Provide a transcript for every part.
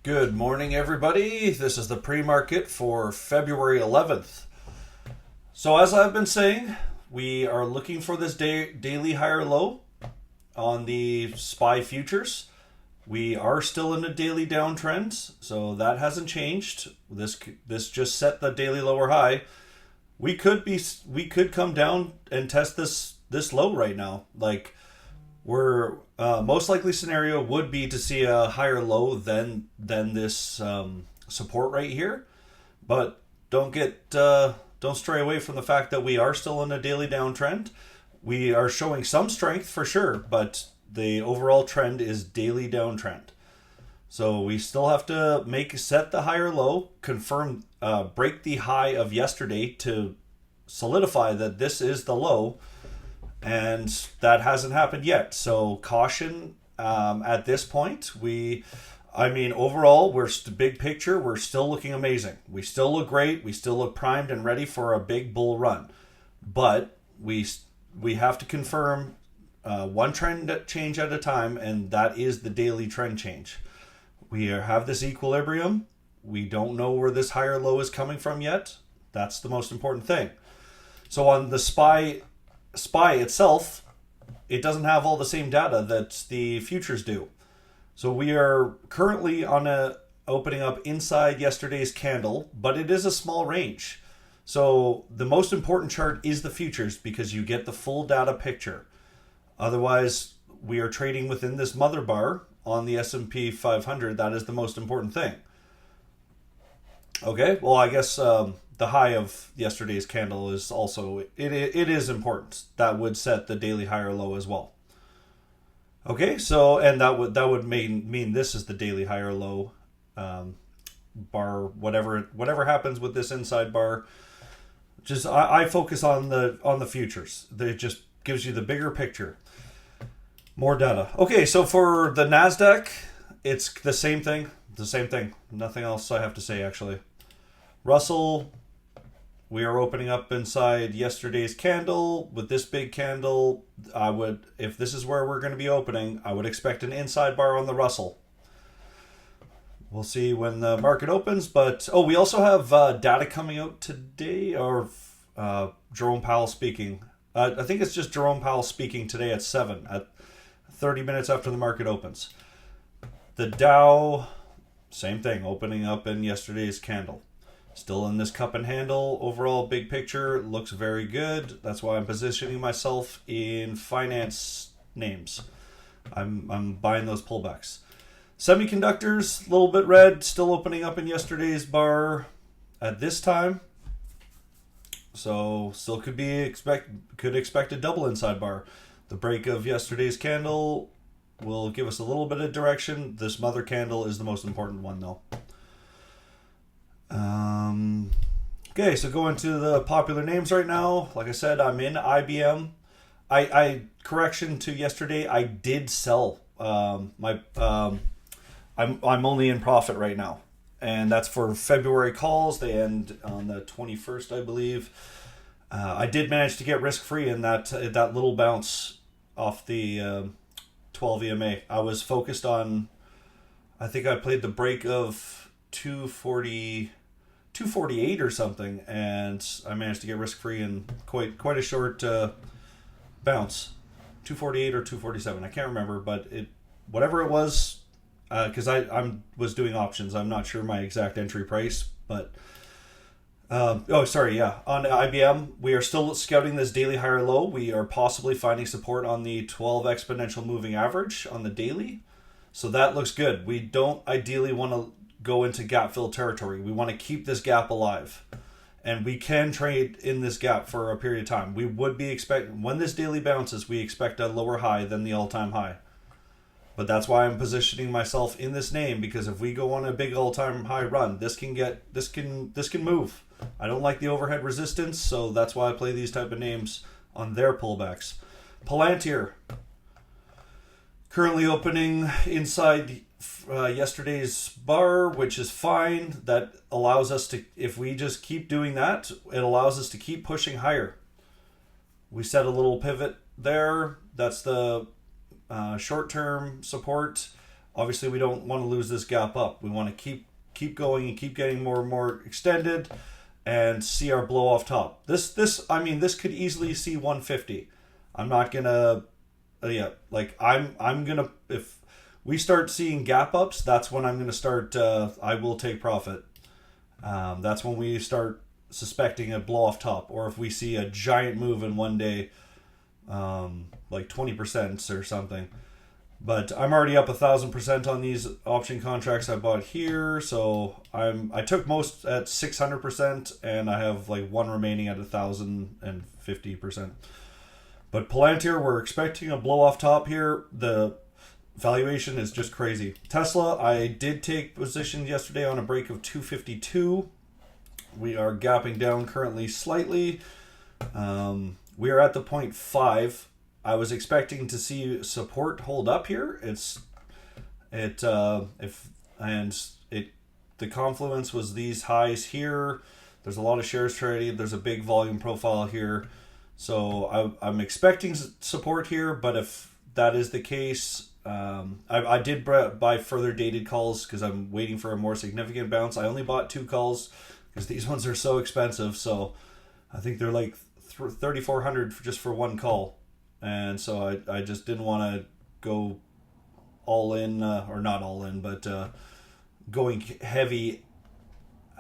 Good morning, everybody. This is the pre-market for February 11th. So as I've been saying, we are looking for this daily higher low on the SPY futures. We are still in a daily downtrend, so that hasn't changed. This just set the daily lower high. We could come down and test this low right now. Like, we're most likely scenario would be to see a higher low than this support right here, but don't stray away from the fact that we are still in a daily downtrend. We are showing some strength for sure, but the overall trend is daily downtrend. So we still have to set the higher low, confirm, break the high of yesterday to solidify that this is the low. And that hasn't happened yet. So caution at this point. Overall, big picture, we're still looking amazing. We still look great. We still look primed and ready for a big bull run. But we have to confirm one trend change at a time, and that is the daily trend change. We have this equilibrium. We don't know where this higher low is coming from yet. That's the most important thing. So on the SPY itself, it doesn't have all the same data that the futures do. So we are currently opening up inside yesterday's candle, but it is a small range. So the most important chart is the futures because you get the full data picture. Otherwise, we are trading within this mother bar on the S&P 500. That is the most important thing. Okay, well, I guess the high of yesterday's candle is also, it is important. That would set the daily higher low as well. Okay, so, and that would mean this is the daily higher low bar, whatever happens with this inside bar. Just I focus on the futures. It just gives you the bigger picture. More data. Okay, so for the NASDAQ, it's the same thing. Nothing else I have to say, actually. Russell, we are opening up inside yesterday's candle. With this big candle, if this is where we're going to be opening, I would expect an inside bar on the Russell. We'll see when the market opens. But, we also have data coming out today, or Jerome Powell speaking. I think it's just Jerome Powell speaking today at 7, at 30 minutes after the market opens. The Dow, same thing, opening up in yesterday's candle. Still in this cup and handle. Overall, big picture looks very good. That's why I'm positioning myself in finance names. I'm buying those pullbacks. Semiconductors, a little bit red, still opening up in yesterday's bar at this time. So still could expect a double inside bar. The break of yesterday's candle will give us a little bit of direction. This mother candle is the most important one, though. Okay, so going to the popular names right now. Like I said, I'm in IBM. Correction to yesterday, I did sell I'm only in profit right now, and that's for February calls. They end on the 21st, I believe. I did manage to get risk-free in that little bounce off the 12 EMA. I was focused on, I think I played the break of 248 or something, and I managed to get risk-free in quite a short bounce. 248 or 247, I can't remember, but whatever it was, because I was doing options. I'm not sure my exact entry price, but on IBM, we are still scouting this daily higher low. We are possibly finding support on the 12 exponential moving average on the daily, so that looks good. We don't ideally want to go into gap fill territory. We want to keep this gap alive, and we can trade in this gap for a period of time. We would be expecting, when this daily bounces, we expect a lower high than the all-time high. But that's why I'm positioning myself in this name, because if we go on a big all-time high run, this can move. I don't like the overhead resistance, so that's why I play these type of names on their pullbacks. Palantir, currently opening inside yesterday's bar, which is fine. That allows us to, if we just keep doing that, it allows us to keep pushing higher. We set a little pivot there. That's the short-term support. Obviously, we don't want to lose this gap up. We want to keep going and keep getting more and more extended and see our blow off top. I mean, this could easily see 150. I'm not gonna, I'm gonna, if we start seeing gap ups, that's when I'm gonna start, I will take profit. That's when we start suspecting a blow off top, or if we see a giant move in one day, like 20% or something. But I'm already up 1,000% on these option contracts I bought here, so I took most at 600%, and I have like one remaining at 1,050%. But Palantir, we're expecting a blow off top here. The valuation is just crazy. Tesla, I did take position yesterday on a break of 252. We are gapping down currently slightly. We are at the 0.5. I was expecting to see support hold up here. The confluence was these highs here. There's a lot of shares traded. There's a big volume profile here. So I'm expecting support here, but if that is the case, I did buy further dated calls because I'm waiting for a more significant bounce. I only bought 2 calls because these ones are so expensive. So I think they're like 3,400 just for one call. And so I just didn't want to go all in, or not all in, but going heavy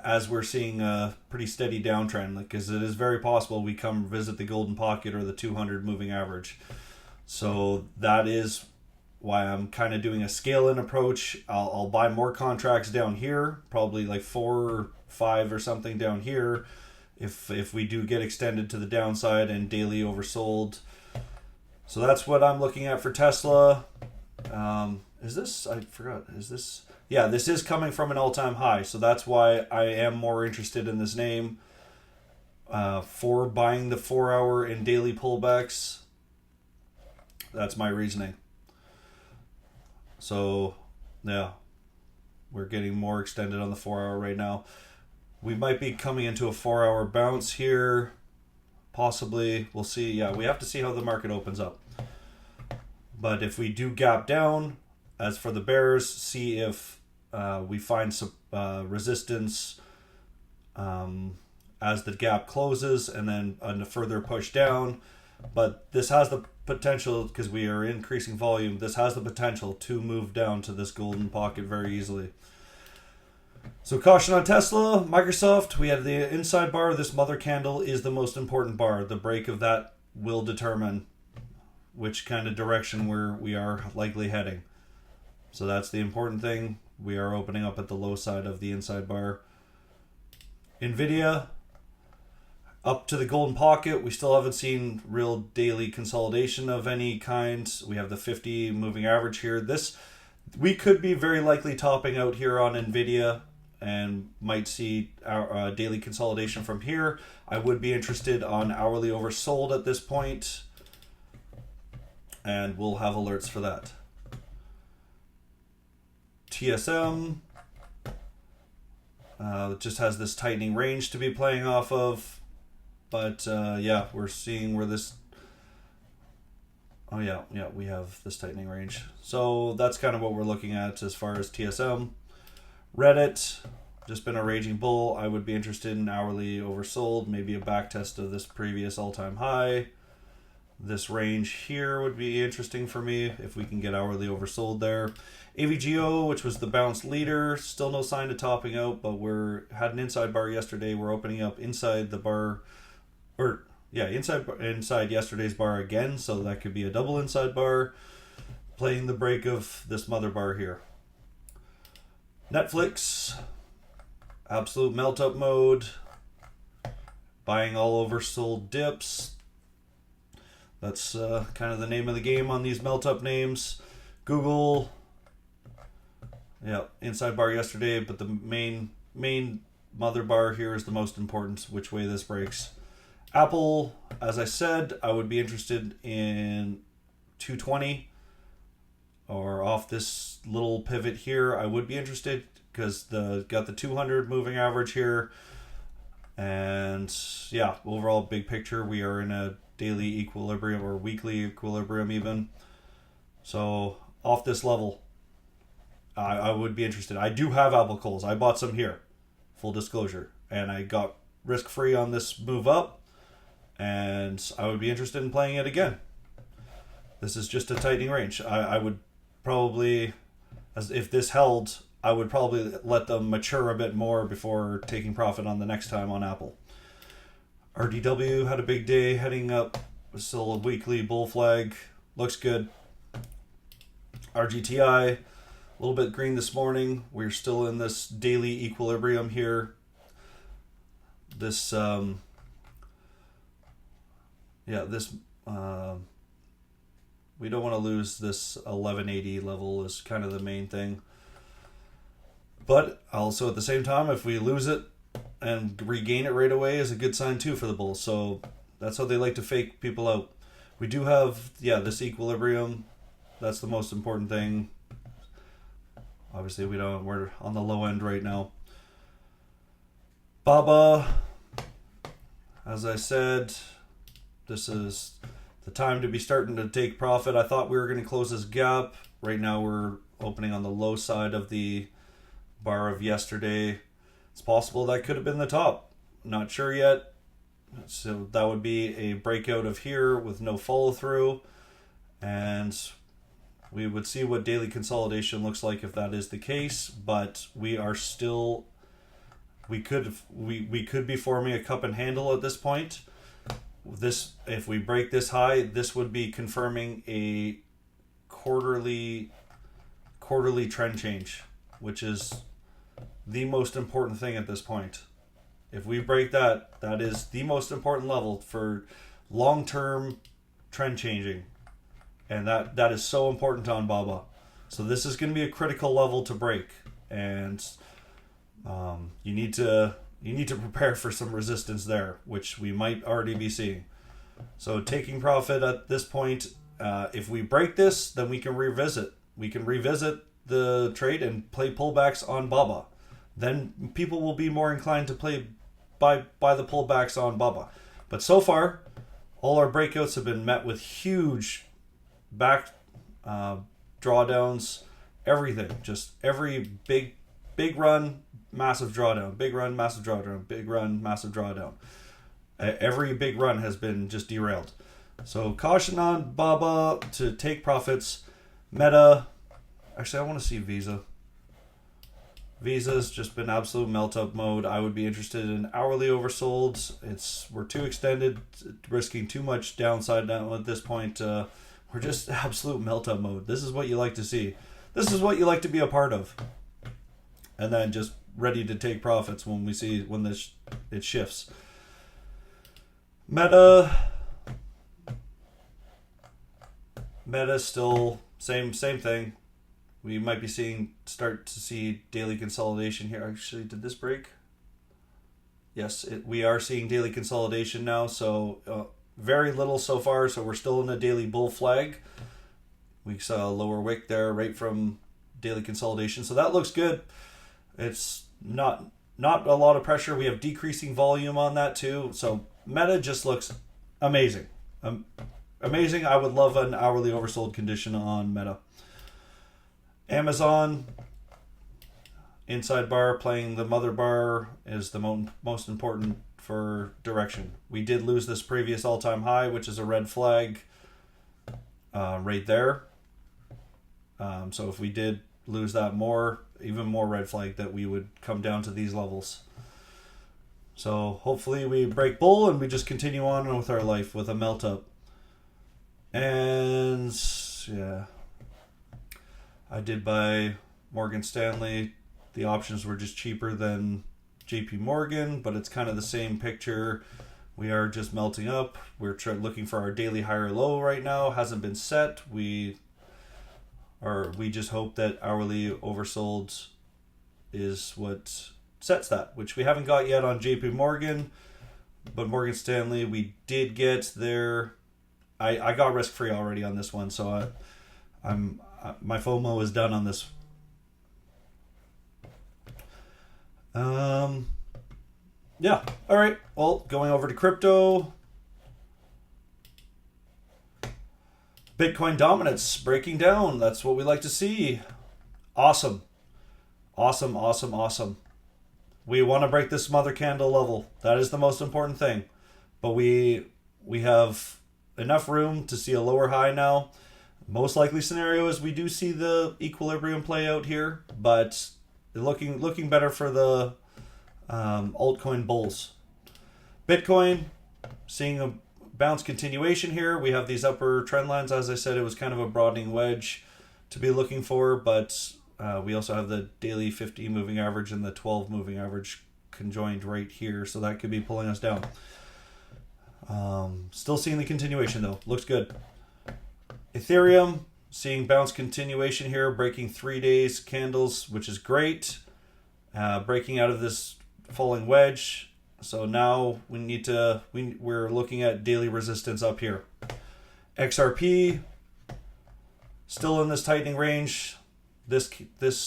as we're seeing a pretty steady downtrend, because it is very possible we come visit the golden pocket or the 200 moving average. So that is why I'm kind of doing a scale-in approach. I'll buy more contracts down here, probably like 4 or 5 or something down here, if we do get extended to the downside and daily oversold. So that's what I'm looking at for Tesla. Is this, I forgot, is this, yeah, this is coming from an all-time high. So that's why I am more interested in this name for buying the 4-hour and daily pullbacks. That's my reasoning. So, yeah, we're getting more extended on the 4-hour right now. We might be coming into a 4-hour bounce here. Possibly, we'll see. Yeah, we have to see how the market opens up. But if we do gap down, as for the bears, see if we find some resistance as the gap closes, and then a further push down. But this has the potential, because we are increasing volume, this has the potential to move down to this golden pocket very easily. So caution on Tesla. Microsoft, we have the inside bar. This mother candle is the most important bar. The break of that will determine which kind of direction we are likely heading. So that's the important thing. We are opening up at the low side of the inside bar. NVDA, up to the golden pocket. We still haven't seen real daily consolidation of any kind. We have the 50 moving average here. We could be very likely topping out here on NVIDIA and might see our daily consolidation from here. I would be interested on hourly oversold at this point, and we'll have alerts for that. TSM just has this tightening range to be playing off of, but yeah, we're seeing where this... Oh yeah, we have this tightening range. So that's kind of what we're looking at as far as TSM. Reddit, just been a raging bull. I would be interested in hourly oversold, maybe a back test of this previous all-time high. This range here would be interesting for me if we can get hourly oversold there. AVGO, which was the bounce leader, still no sign of topping out, but had an inside bar yesterday. We're opening up inside the bar, or yeah, inside yesterday's bar again, so that could be a double inside bar, playing the break of this mother bar here. Netflix, absolute melt up mode, buying all oversold dips. That's kind of the name of the game on these melt up names. Google, yeah, inside bar yesterday, but the main mother bar here is the most important, which way this breaks. Apple, as I said, I would be interested in 220 or off this little pivot here. I would be interested because got the 200 moving average here, and yeah, overall big picture, we are in a daily equilibrium or weekly equilibrium even. So off this level, I would be interested. I do have Apple calls. I bought some here, full disclosure, and I got risk-free on this move up, and I would be interested in playing it again. This is just a tightening range. I would probably, as if this held, I would probably let them mature a bit more before taking profit on the next time on Apple. RDW had a big day heading up. Still a weekly bull flag. Looks good. RGTI, a little bit green this morning. We're still in this daily equilibrium here. This, we don't want to lose this 1180 level is kind of the main thing. But also at the same time, if we lose it and regain it right away is a good sign too for the bulls. So that's how they like to fake people out. We do have, this equilibrium. That's the most important thing. Obviously, we're on the low end right now. BABA, as I said, this is the time to be starting to take profit. I thought we were going to close this gap. Right now, we're opening on the low side of the bar of yesterday. It's possible that could have been the top. Not sure yet. So that would be a breakout of here with no follow through, and we would see what daily consolidation looks like if that is the case. But we are still, we could be forming a cup and handle at this point. This, if we break this high, this would be confirming a quarterly trend change, which is the most important thing at this point. If we break that, that is the most important level for long-term trend changing. And that is so important on BABA. So this is going to be a critical level to break. And you need to prepare for some resistance there, which we might already be seeing. So taking profit at this point, if we break this, then we can revisit. We can revisit the trade and play pullbacks on BABA. Then people will be more inclined to play by the pullbacks on BABA. But so far, all our breakouts have been met with huge back drawdowns, everything. Just every big run, massive drawdown, big run, massive drawdown, big run, massive drawdown. Every big run has been just derailed. So caution on BABA to take profits. Meta, actually I want to see Visa. Visa's just been absolute melt up mode. I would be interested in hourly oversold. We're too extended, risking too much downside now at this point. We're just absolute melt up mode. This is what you like to see. This is what you like to be a part of. And then just ready to take profits when it shifts. Meta still same thing. We might be start to see daily consolidation here. Actually, did this break? Yes, we are seeing daily consolidation now. So very little so far. So we're still in a daily bull flag. We saw a lower wick there right from daily consolidation. So that looks good. It's not a lot of pressure. We have decreasing volume on that too. So Meta just looks amazing. Amazing. I would love an hourly oversold condition on Meta. Amazon, inside bar playing the mother bar is the most important for direction. We did lose this previous all-time high, which is a red flag right there. So if we did lose that even more red flag that we would come down to these levels. So hopefully we break bull and we just continue on with our life with a melt up. And yeah, I did buy Morgan Stanley. The options were just cheaper than JP Morgan, but it's kind of the same picture. We are just melting up. We're looking for our daily higher low right now. Hasn't been set. We just hope that hourly oversold is what sets that, which we haven't got yet on JP Morgan, but Morgan Stanley we did get there. I got risk free already on this one, so my FOMO is done on this. Yeah. All right. Well, going over to crypto. Bitcoin dominance breaking down. That's what we like to see. Awesome. Awesome, awesome, awesome. We want to break this mother candle level. That is the most important thing. But we have enough room to see a lower high now. Most likely scenario is we do see the equilibrium play out here, but looking better for the altcoin bulls. Bitcoin, seeing a bounce continuation here. We have these upper trend lines. As I said, it was kind of a broadening wedge to be looking for, but we also have the daily 50 moving average and the 12 moving average conjoined right here, so that could be pulling us down. Still seeing the continuation though. Looks good. Ethereum, seeing bounce continuation here, breaking 3 days candles, which is great. Breaking out of this falling wedge. So now we're looking at daily resistance up here. XRP, still in this tightening range. This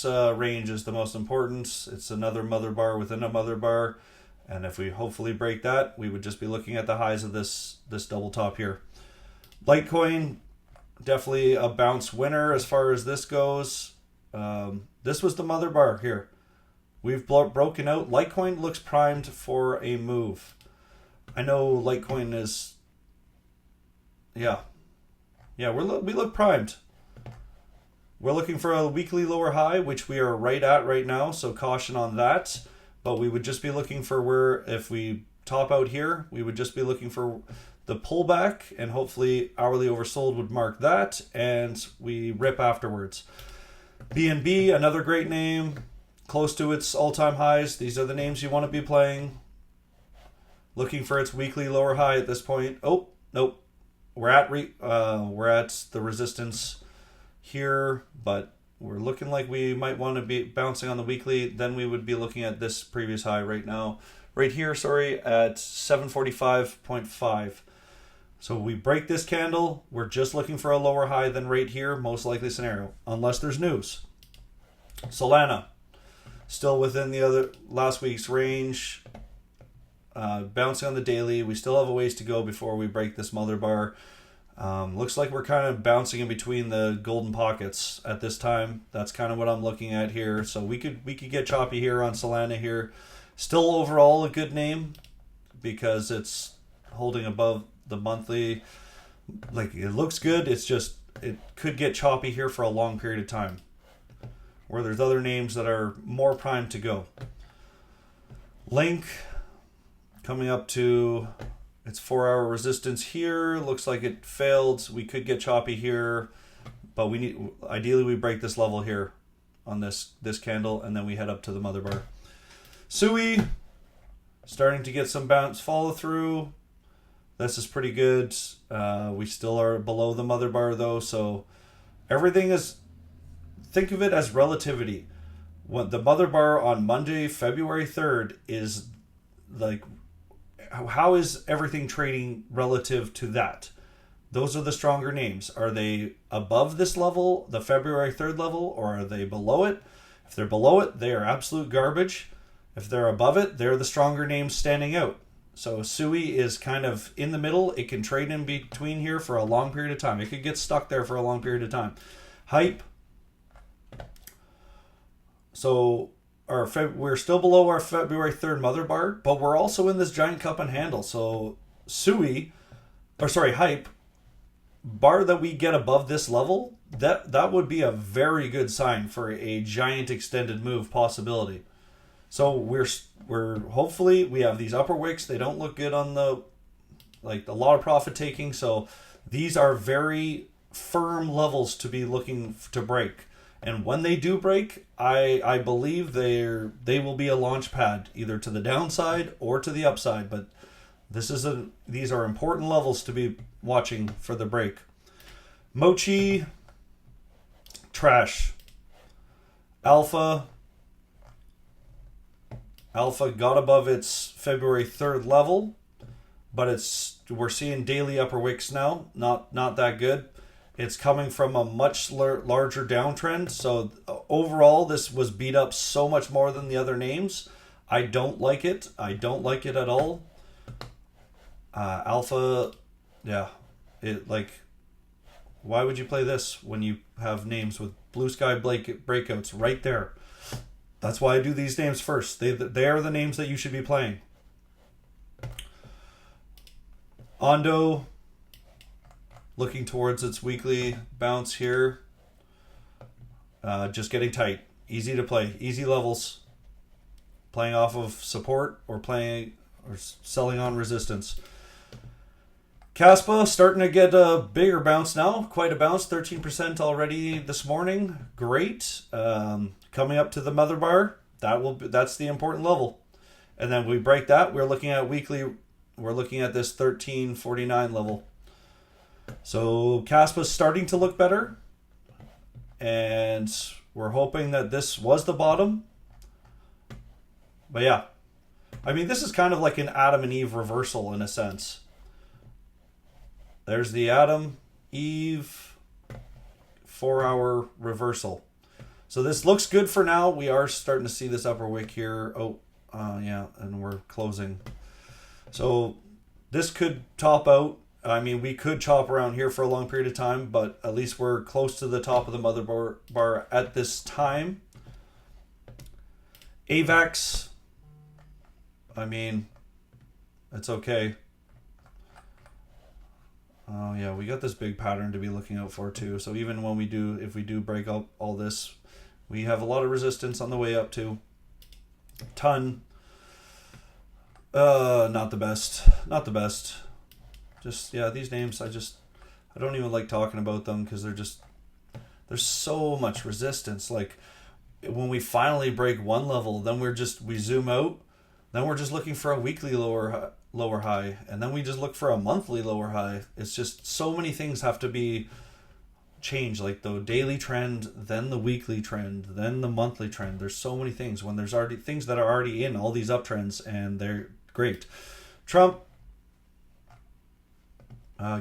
range is the most important. It's another mother bar within a mother bar. And if we hopefully break that, we would just be looking at the highs of this double top here. Litecoin, definitely a bounce winner as far as this goes. This was the mother bar here. We've broken out. Litecoin looks primed for a move. I know Litecoin is, we look primed. We're looking for a weekly lower high, which we are right at right now, so caution on that. But we would just be looking for where, if we top out here, we would just be looking for the pullback, and hopefully hourly oversold would mark that, and we rip afterwards. BNB, another great name, close to its all-time highs. These are the names you want to be playing. Looking for its weekly lower high at this point. Oh, nope. We're at the resistance here, but we're looking like we might want to be bouncing on the weekly. Then we would be looking at this previous high right here, at 745.5. So we break this candle, we're just looking for a lower high than right here, most likely scenario, unless there's news. Solana, still within the other last week's range, bouncing on the daily. We still have a ways to go before we break this mother bar. Looks like we're kind of bouncing in between the golden pockets at this time. That's kind of what I'm looking at here. So we could get choppy here on Solana here. Still overall a good name because it's holding above the monthly. Like, it looks good. It's just, it could get choppy here for a long period of time, where there's other names that are more primed to go. Link coming up to its 4-hour resistance here. Looks like it failed. We could get choppy here, but ideally we break this level here on this candle, and then we head up to the mother bar. Sui, starting to get some bounce follow through. This is pretty good. We still are below the mother bar though, so everything is, think of it as relativity. What the mother bar on Monday, February 3rd is like, how is everything trading relative to that? Those are the stronger names. Are they above this level, the February 3rd level, or are they below it? If they're below it, they are absolute garbage. If they're above it, they're the stronger names standing out. So Sui is kind of in the middle. It can trade in between here for a long period of time. It could get stuck there for a long period of time. Hype. So we're still below our February 3rd mother bar, but we're also in this giant cup and handle. So Hype, bar that we get above this level, that would be a very good sign for a giant extended move possibility. So we're hopefully we have these upper wicks. They don't look good on a lot of profit taking. So these are very firm levels to be looking to break. And when they do break, I believe they will be a launch pad either to the downside or to the upside. But these are important levels to be watching for the break. Mochi, trash. Alpha got above its February 3rd level, but we're seeing daily upper wicks now. Not that good. It's coming from a much larger downtrend. So overall, this was beat up so much more than the other names. I don't like it. I don't like it at all. Alpha, yeah, Why would you play this when you have names with blue sky breakouts right there? That's why I do these names first. They are the names that you should be playing. Ondo, looking towards its weekly bounce here. Just getting tight. Easy to play. Easy levels. Playing off of support or selling on resistance. Caspa starting to get a bigger bounce now. Quite a bounce. 13% already this morning. Great. Coming up to the mother bar. That's the important level. And then we break that. We're looking at weekly. We're looking at this 1349 level. So Caspa's starting to look better. And we're hoping that this was the bottom. But yeah. I mean, this is kind of like an Adam and Eve reversal in a sense. There's the Adam, Eve, 4-hour reversal. So this looks good for now. We are starting to see this upper wick here. Yeah, and we're closing. So this could top out. I mean, we could chop around here for a long period of time, but at least we're close to the top of the mother bar at this time. AVAX, I mean, it's okay. Oh yeah, we got this big pattern to be looking out for too. So even when if we do break up all this, we have a lot of resistance on the way up too. Ton. Not the best. Not the best. Just, yeah, these names, I don't even like talking about them because there's so much resistance. Like when we finally break one level, then we zoom out, then we're just looking for a weekly lower high, and then we just look for a monthly lower high. It's just so many things have to be changed, like the daily trend, then the weekly trend, then the monthly trend. There's so many things when there's already things that are already in all these uptrends, and they're great. Trump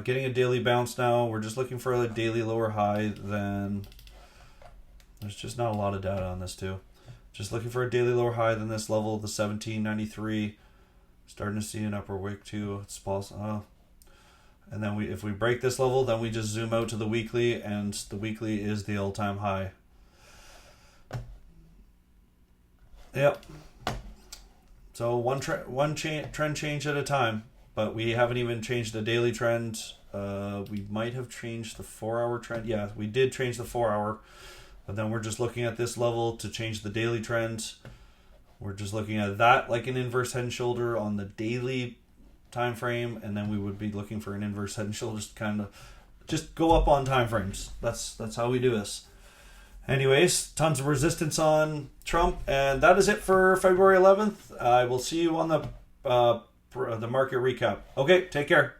getting a daily bounce now. We're just looking for a daily lower high. Then there's just not a lot of data on this too. Just looking for a daily lower high than this level, the 1793. Starting to see an upper wick too. It's possible. And then if we break this level, then we just zoom out to the weekly, and the weekly is the all-time high. Yep. So one trend change at a time, but we haven't even changed the daily trend. We might have changed the 4-hour trend. Yeah, we did change the 4-hour, but then we're just looking at this level to change the daily trend. We're just looking at that like an inverse head and shoulder on the daily time frame, and then we would be looking for an inverse head and shoulders to kind of just go up on time frames. That's how we do this. Anyways, tons of resistance on Trump, and that is it for February 11th. I will see you on the market recap. Okay, take care.